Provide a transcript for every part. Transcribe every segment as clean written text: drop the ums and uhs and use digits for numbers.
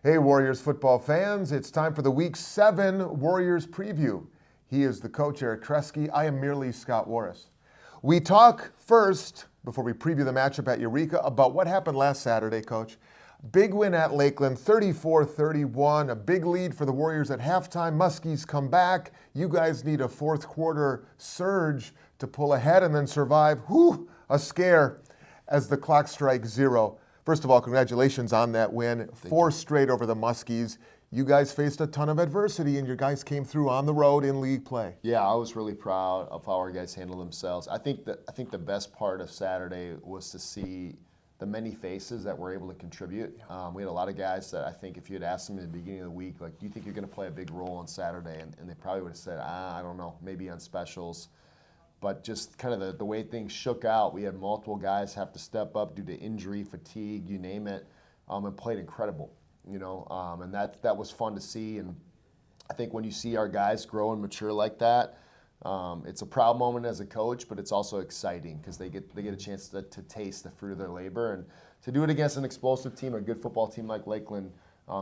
Hey, Warriors football fans, it's time for the Week 7 Warriors preview. He is the coach, Eric Treske. I am merely Scott Warras. We talk first, before we preview the matchup at Eureka, about what happened last Saturday, Coach. Big win at Lakeland, 34-31, a big lead for the Warriors at halftime. Muskies come back. You guys need a fourth quarter surge to pull ahead and then survive. A scare as the clock strikes 0. First of all, congratulations on that win. Four straight over the Muskies. You guys faced a ton of adversity, and your guys came through on the road in league play. Yeah, I was really proud of how our guys handled themselves. I think the best part of Saturday was to see the many faces that were able to contribute. We had a lot of guys that I think if you had asked them in the beginning of the week, like, do you think you're going to play a big role on Saturday? And they probably would have said, I don't know, maybe on specials. But just kind of the way things shook out, we had multiple guys have to step up due to injury, fatigue, you name it, and played incredible. And that was fun to see. And I think when you see our guys grow and mature like that, it's a proud moment as a coach, but it's also exciting because they get a chance to taste the fruit of their labor, and to do it against an explosive team, a good football team like Lakeland,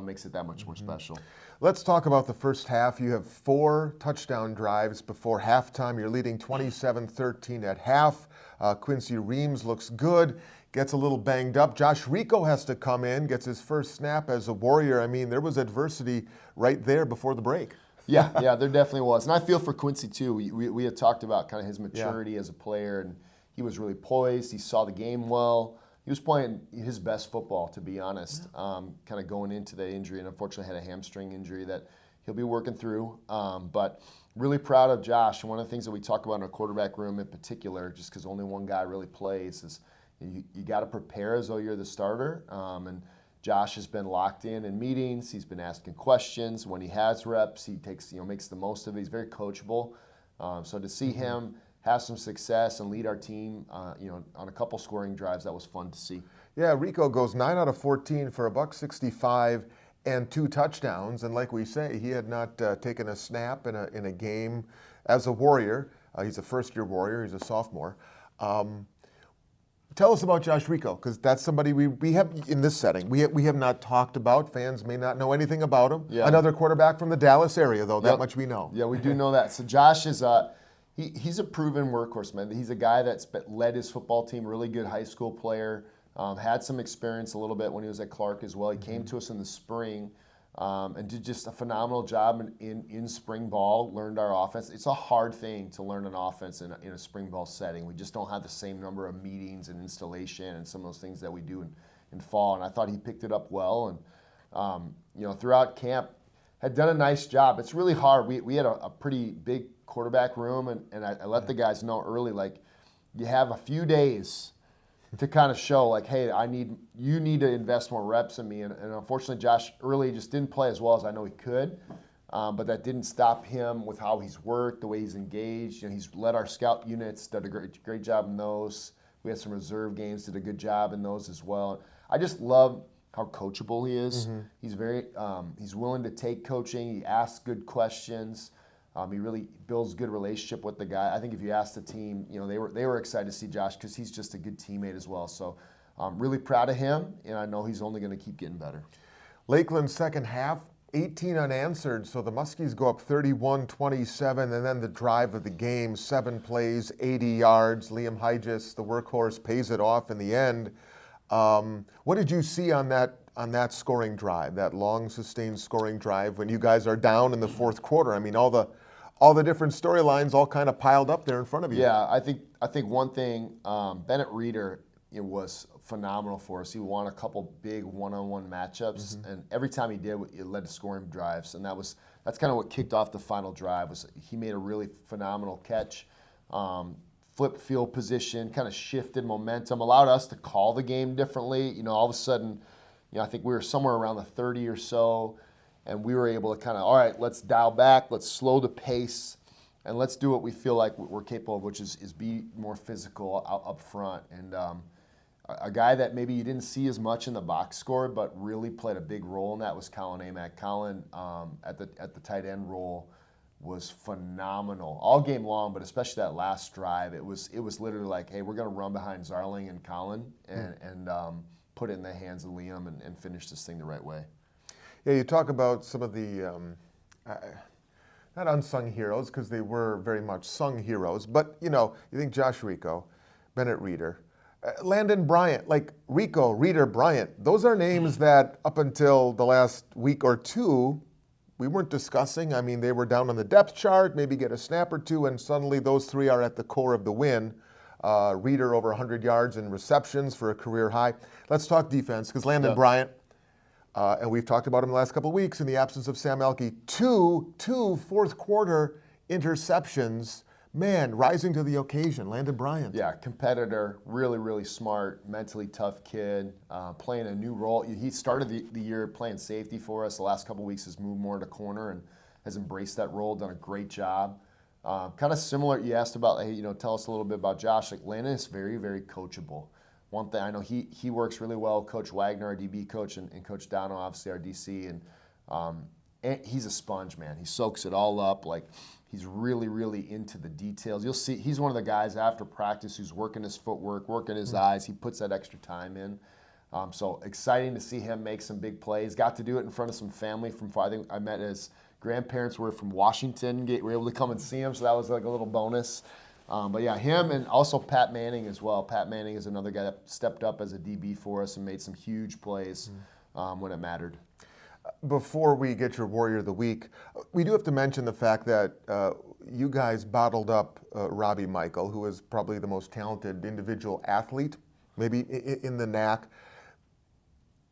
makes it that much more special. Let's talk about the first half. You have 4 touchdown drives before halftime. You're leading 27-13 at half. Quincy Reams looks good, gets a little banged up. Josh Rico has to come in, gets his first snap as a Warrior. I mean, there was adversity right there before the break. Yeah, there definitely was. And I feel for Quincy, too. We had talked about kind of his maturity as a player, and he was really poised. He saw the game well. He was playing his best football, to be honest, kind of going into the injury, and unfortunately had a hamstring injury that he'll be working through. But really proud of Josh. And one of the things that we talk about in our quarterback room in particular, just because only one guy really plays, is you got to prepare as though you're the starter. And Josh has been locked in meetings. He's been asking questions. When he has reps, he makes the most of it. He's very coachable. So to see him have some success and lead our team, on a couple scoring drives, that was fun to see. Yeah, Rico goes 9 out of 14 for $165 and 2 touchdowns. And like we say, he had not taken a snap in a game as a Warrior. He's a first-year Warrior. He's a sophomore. Tell us about Josh Rico, because that's somebody we have in this setting. We have not talked about. Fans may not know anything about him. Yeah. Another quarterback from the Dallas area, though. That much we know. Yeah, we do know that. So Josh is he's a proven workhorse, man. He's a guy that's led his football team, really good high school player, had some experience a little bit when he was at Clark as well. He came to us in the spring and did just a phenomenal job in spring ball, learned our offense. It's a hard thing to learn an offense in a spring ball setting. We just don't have the same number of meetings and installation and some of those things that we do in fall. And I thought he picked it up well. And, throughout camp, had done a nice job. It's really hard. We had a pretty big quarterback room, and I let the guys know early, like, you have a few days to kind of show, like, hey, you need to invest more reps in me. And unfortunately, Josh early just didn't play as well as I know he could, but that didn't stop him with how he's worked, the way he's engaged. He's led our scout units, did a great job in those. We had some reserve games, did a good job in those as well. I just love how coachable he is. He's very he's willing to take coaching. He asks good questions. He really builds a good relationship with the guy. I think if you ask the team, they were excited to see Josh because he's just a good teammate as well. So I'm really proud of him, and I know he's only going to keep getting better. Lakeland's second half, 18 unanswered, so the Muskies go up 31-27, and then the drive of the game, 7 plays, 80 yards. Liam Hygis, the workhorse, pays it off in the end. What did you see on that scoring drive, that long sustained scoring drive when you guys are down in the fourth quarter? I mean, all the different storylines all kind of piled up there in front of you. Yeah, I think one thing, Bennett Reeder was phenomenal for us. He won a couple big one-on-one matchups, and every time he did, it led to scoring drives, and that's kind of what kicked off the final drive. Was he made a really phenomenal catch. Flipped field position, kind of shifted momentum, allowed us to call the game differently. All of a sudden, I think we were somewhere around the 30 or so, and we were able to kind of, all right, let's dial back, let's slow the pace, and let's do what we feel like we're capable of, which is be more physical up front. And a guy that maybe you didn't see as much in the box score, but really played a big role in that was Colin Amack. Colin at the tight end role was phenomenal all game long, but especially that last drive. It was literally like, hey, we're going to run behind Zarling and Colin and put it in the hands of Liam and finish this thing the right way. Yeah, you talk about some of the, not unsung heroes, because they were very much sung heroes, but, you think Josh Rico, Bennett Reeder, Landon Bryant, like Rico, Reeder, Bryant, those are names that up until the last week or two, we weren't discussing. I mean, they were down on the depth chart, maybe get a snap or two, and suddenly those three are at the core of the win. Reeder over 100 yards and receptions for a career high. Let's talk defense, because Landon Bryant, and we've talked about him the last couple of weeks in the absence of Sam Elke, two fourth quarter interceptions. Man, rising to the occasion, Landon Bryant. Yeah, competitor, really, really smart, mentally tough kid, playing a new role. He started the year playing safety for us. The last couple of weeks has moved more to corner and has embraced that role, done a great job. Kind of similar, you asked about, hey, tell us a little bit about Josh. Like, Landon is very, very coachable. One thing I know, he works really well with Coach Wagner, our DB coach, and Coach Dono, obviously our DC, and he's a sponge, man. He soaks it all up. Like, he's really, really into the details. You'll see he's one of the guys after practice who's working his footwork, working his eyes. He puts that extra time in. So exciting to see him make some big plays. Got to do it in front of some family from, I think I met his grandparents were from Washington. We were able to come and see him, so that was like a little bonus. But yeah, him and also Pat Manning as well. Pat Manning is another guy that stepped up as a DB for us and made some huge plays when it mattered. Before we get your Warrior of the Week, we do have to mention the fact that you guys bottled up Robbie Michael, who is probably the most talented individual athlete, maybe in the NAC.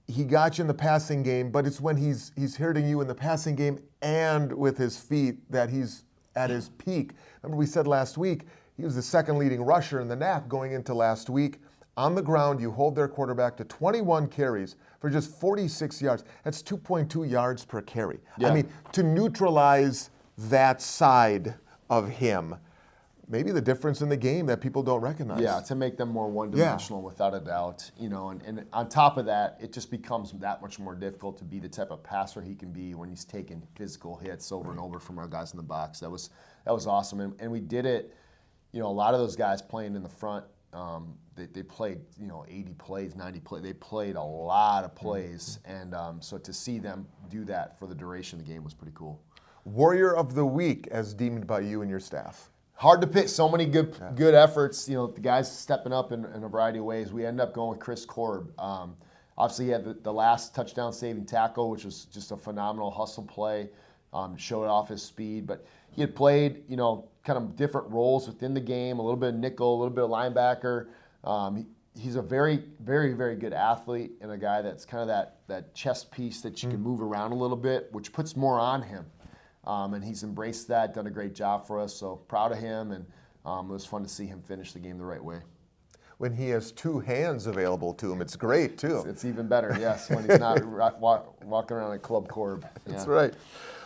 He got you in the passing game, but it's when he's hurting you in the passing game and with his feet that he's at his peak. Remember we said last week, he was the second leading rusher in the NAC going into last week. On the ground, you hold their quarterback to 21 carries for just 46 yards. That's 2.2 yards per carry. Yeah. I mean, to neutralize that side of him, maybe the difference in the game that people don't recognize. Yeah, to make them more one-dimensional without a doubt. And on top of that, it just becomes that much more difficult to be the type of passer he can be when he's taking physical hits over and over from our guys in the box. That was awesome. And we did it, a lot of those guys playing in the front, they played, 80 plays, 90 plays. They played a lot of plays. And so to see them do that for the duration of the game was pretty cool. Warrior of the Week as deemed by you and your staff. Hard to pick. So many good efforts. The guys stepping up in a variety of ways. We ended up going with Chris Korb. Obviously, he had the last touchdown saving tackle, which was just a phenomenal hustle play. Showed off his speed, but he had played, kind of different roles within the game. A little bit of nickel, a little bit of linebacker. He's a very, very, very good athlete and a guy that's kind of that chest piece that you can move around a little bit, which puts more on him. And he's embraced that, done a great job for us. So proud of him, and it was fun to see him finish the game the right way. When he has two hands available to him, it's great too. It's even better, yes, when he's not walking around at Club Corb. Yeah. That's right.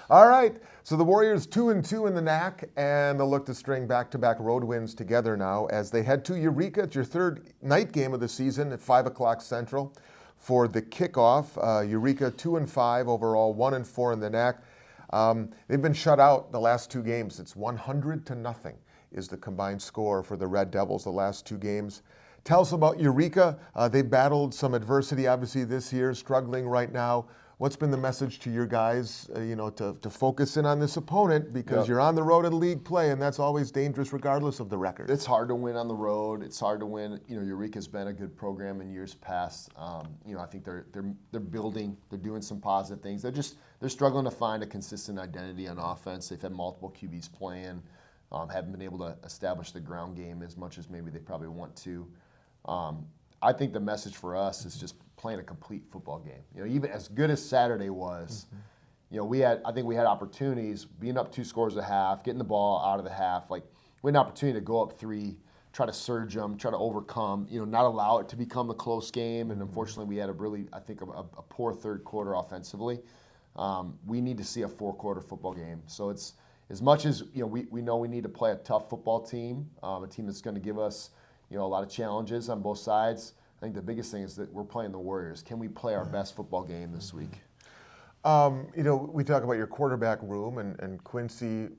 All right, so the Warriors 2-2 in the NAC, and they'll look to string back-to-back road wins together now as they head to Eureka. It's your third night game of the season at 5 o'clock Central for the kickoff. Eureka 2-5 overall, 1-4 in the NAC. They've been shut out the last two games. It's 100-0 is the combined score for the Red Devils the last two games. Tell us about Eureka. They battled some adversity, obviously, this year, struggling right now. What's been the message to your guys, to focus in on this opponent because you're on the road in league play, and that's always dangerous regardless of the record. It's hard to win on the road. It's hard to win. Eureka's been a good program in years past. I think they're building. They're doing some positive things. They're struggling to find a consistent identity on offense. They've had multiple QBs playing, haven't been able to establish the ground game as much as maybe they probably want to. I think the message for us is just playing a complete football game. Even as good as Saturday was, we had opportunities, being up 2 scores at half, getting the ball out of the half. Like, we had an opportunity to go up 3, try to surge them, try to overcome, not allow it to become a close game. And unfortunately, we had a poor third quarter offensively. We need to see a 4-quarter football game. So it's as much as we know we need to play a tough football team, a team that's going to give us a lot of challenges on both sides. I think the biggest thing is that we're playing the Warriors. Can we play our best football game this week? We talk about your quarterback room, and Quincy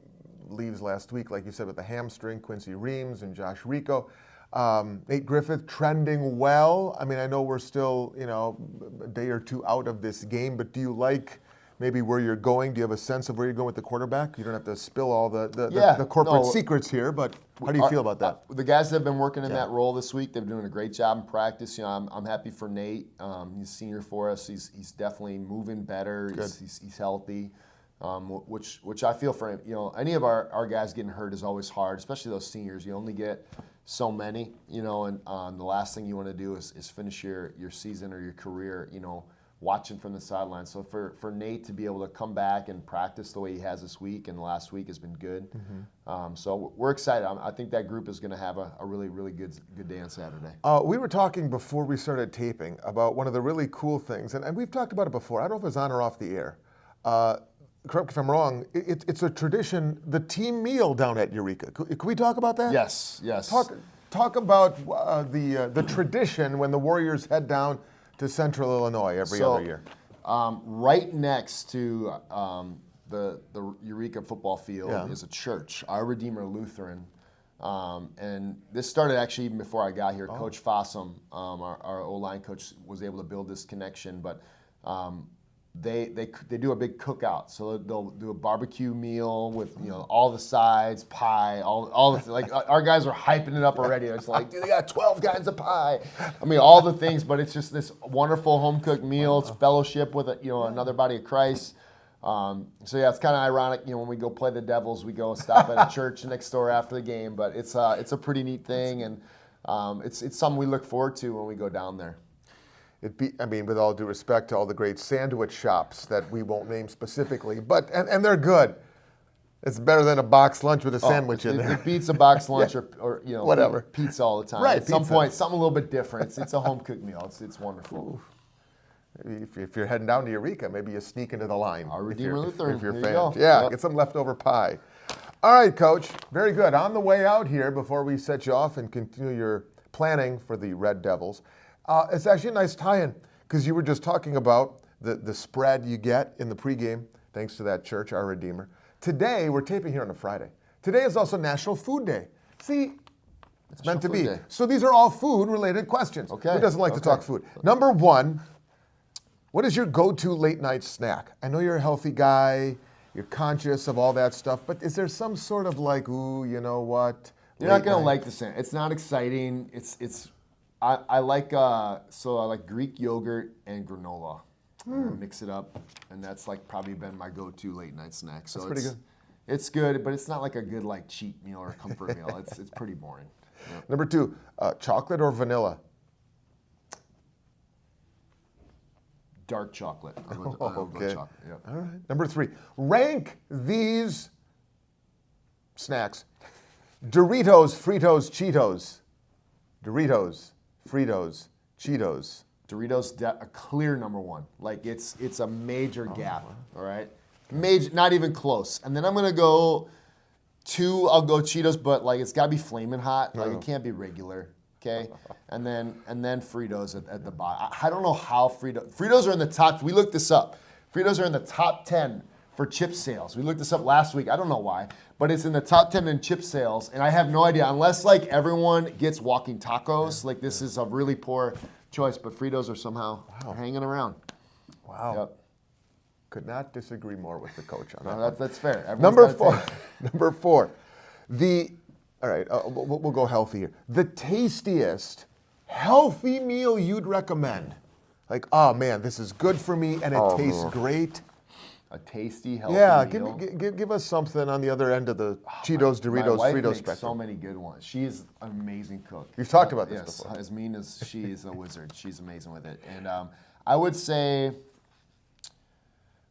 leaves last week, like you said, with a hamstring, Quincy Reams and Josh Rico. Nate Griffith trending well. I mean, I know we're still, a day or two out of this game, but do you like maybe where you're going? Do you have a sense of where you're going with the quarterback? You don't have to spill all the corporate secrets here, but how do you feel about that? The guys that have been working in that role this week, they've been doing a great job in practice. I'm happy for Nate. He's a senior for us. He's definitely moving better. He's healthy, which I feel for him. Any of our guys getting hurt is always hard, especially those seniors. You only get so many, and the last thing you want to do is finish your season or your career, watching from the sidelines. So for Nate to be able to come back and practice the way he has this week and last week has been good. So we're excited. I think that group is going to have a really, really good day on Saturday. We were talking before we started taping about one of the really cool things, and we've talked about it before. I don't know if it's on or off the air. Correct me if I'm wrong. It's a tradition, the team meal down at Eureka. Can we talk about that? Yes. Talk about the tradition when the Warriors head down to Central Illinois every other year. Right next to the Eureka football field is a church, Our Redeemer Lutheran. And this started actually even before I got here. Coach Fossum, our O-line coach, was able to build this connection. But they do a big cookout, so they'll do a barbecue meal with all the sides, pie, all the like. Our guys are hyping it up already. It's like, dude, they got 12 kinds of pie. I mean, all the things, but it's just this wonderful home cooked meal. It's fellowship with another body of Christ. So it's kind of ironic. When we go play the Devils, we go stop at a church next door after the game. But it's a pretty neat thing, and it's something we look forward to when we go down there. With all due respect to all the great sandwich shops that we won't name specifically, but and they're good. It's better than a box lunch with a sandwich in there. It beats a box lunch or whatever pizza all the time. Right, at some point, something a little bit different. It's a home cooked meal. It's wonderful. Maybe if you're heading down to Eureka, maybe you sneak into the line. Our Redeemer Lutheran. If you're There you fans. go. Get some leftover pie. All right, Coach. Very good. On the way out here, before we set you off and continue your planning for the Red Devils, it's actually a nice tie-in because you were just talking about the spread you get in the pregame, thanks to that church, Our Redeemer. Today, we're taping here on a Friday. Today is also National Food Day. See, it's meant to be. Day. So these are all food-related questions. Okay. Who doesn't like to talk food? Number one, what is your go-to late-night snack? I know you're a healthy guy. You're conscious of all that stuff, but is there some sort of like, ooh, you know what? You're not gonna like the sandwich. It's not exciting. I like Greek yogurt and granola. Mix it up, and that's probably been my go-to late night snack. So that's pretty good. It's good, but it's not like a good cheat meal or comfort meal. It's pretty boring. Yep. Number two, chocolate or vanilla? Dark chocolate. Okay. Chocolate. Yep. All right. Number three, rank these snacks: Doritos, Fritos, Cheetos. Doritos, Fritos, Cheetos. Doritos, a clear number one. It's a major gap. All right, major, not even close. And then I'm gonna go two. I'll go Cheetos, but it's gotta be flaming hot. It can't be regular. Okay, and then Fritos at the bottom. I don't know how Fritos are in the top. We looked this up. Fritos are in the top 10 for chip sales. We looked this up last week. I don't know why, but it's in the top 10 in chip sales, and I have no idea unless everyone gets walking tacos. This is a really poor choice, but Fritos are somehow hanging around. Wow. Yep. Could not disagree more with the coach on that. No, that's fair. Everyone's Number got a four. taste. Number four. All right, we'll go healthy here. The tastiest healthy meal you'd recommend? Oh man, this is good for me and it tastes great. A tasty, healthy meal. Give us something on the other end of the Cheetos, Doritos, my wife Fritos makes spectrum. so many good ones. She's an amazing cook. You've talked about this yes, before. As mean as she is a wizard, she's amazing with it. And I would say,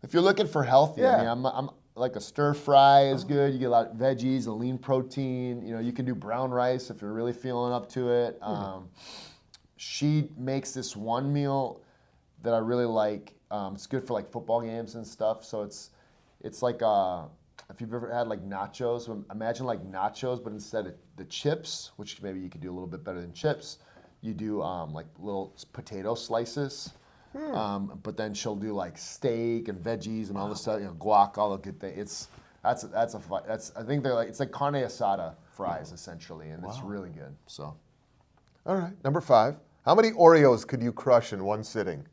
if you're looking for healthy, I'm a stir fry is good. You get a lot of veggies, a lean protein. You can do brown rice if you're really feeling up to it. She makes this one meal that I really like. It's good for football games and stuff. So it's if you've ever had nachos, imagine nachos, but instead of the chips, which maybe you could do a little bit better than chips, you do little potato slices. But then she'll do steak and veggies and all this stuff, guac, all the good things. I think they're it's like carne asada fries essentially, and it's really good. So. All right. Number 5. How many Oreos could you crush in one sitting?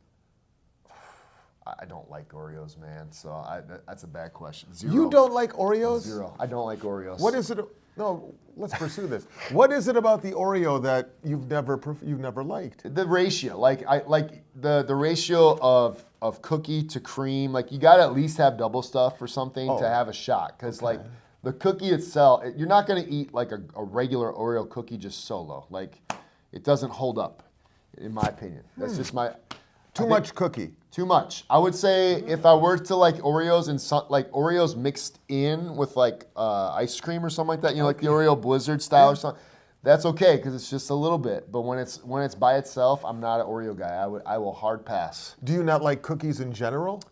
I don't like Oreos, man. So that's a bad question. 0. You don't like Oreos? 0. I don't like Oreos. What is it? No, let's pursue this. What is it about the Oreo that you've never liked? The ratio, the ratio of cookie to cream. Like you got to at least have double stuff or something to have a shot. Because like the cookie itself, you're not going to eat like a regular Oreo cookie just solo. Like it doesn't hold up, in my opinion. That's just my. Too much cookie. Too much. I would say if I were to like Oreos and Oreos mixed in with like ice cream or something like that, like the Oreo Blizzard style or something, that's okay because it's just a little bit. But when it's by itself, I'm not an Oreo guy. I will hard pass. Do you not like cookies in general?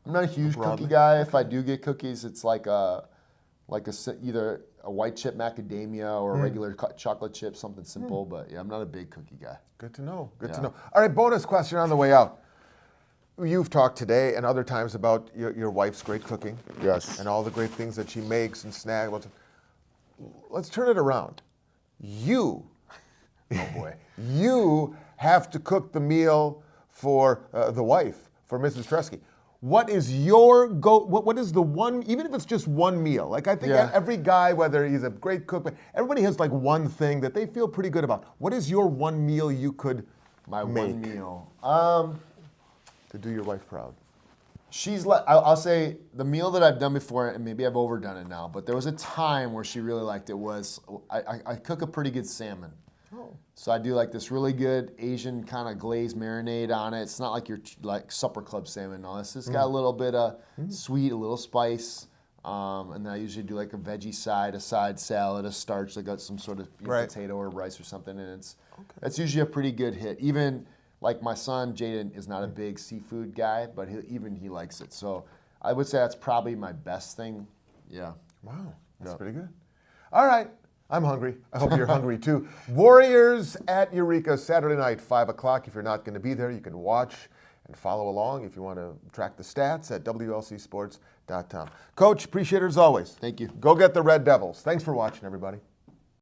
I'm not a huge cookie guy. If I do get cookies, it's either a white chip macadamia or a regular chocolate chip, something simple. But yeah, I'm not a big cookie guy. Good to know. Good to know. All right, bonus question on the way out. You've talked today and other times about your wife's great cooking. Yes. And all the great things that she makes and snacks. Let's turn it around. You, oh boy, you have to cook the meal for the wife, for Mrs. Treske. What is your what is the one, even if it's just one meal? Like I think every guy, whether he's a great cook, everybody has like one thing that they feel pretty good about. What is your one meal you could make? One meal. To do your wife proud. She's like, I'll say the meal that I've done before, and maybe I've overdone it now, but there was a time where she really liked it. Was I cook a pretty good salmon. Oh. So I do like this really good Asian kind of glazed marinade on it. It's not like your like supper club salmon. No, it's just got a little bit of sweet, a little spice, and then I usually do like a veggie side, a side salad, a starch. I got some sort of potato or rice or something, and that's usually a pretty good hit. Even like my son Jaden is not a big seafood guy, but he likes it. So I would say that's probably my best thing. Yeah. Wow, that's pretty good. All right. I'm hungry. I hope you're hungry too. Warriors at Eureka, Saturday night, 5 o'clock. If you're not going to be there, you can watch and follow along if you want to track the stats at WLCsports.com. Coach, appreciate it as always. Thank you. Go get the Red Devils. Thanks for watching, everybody.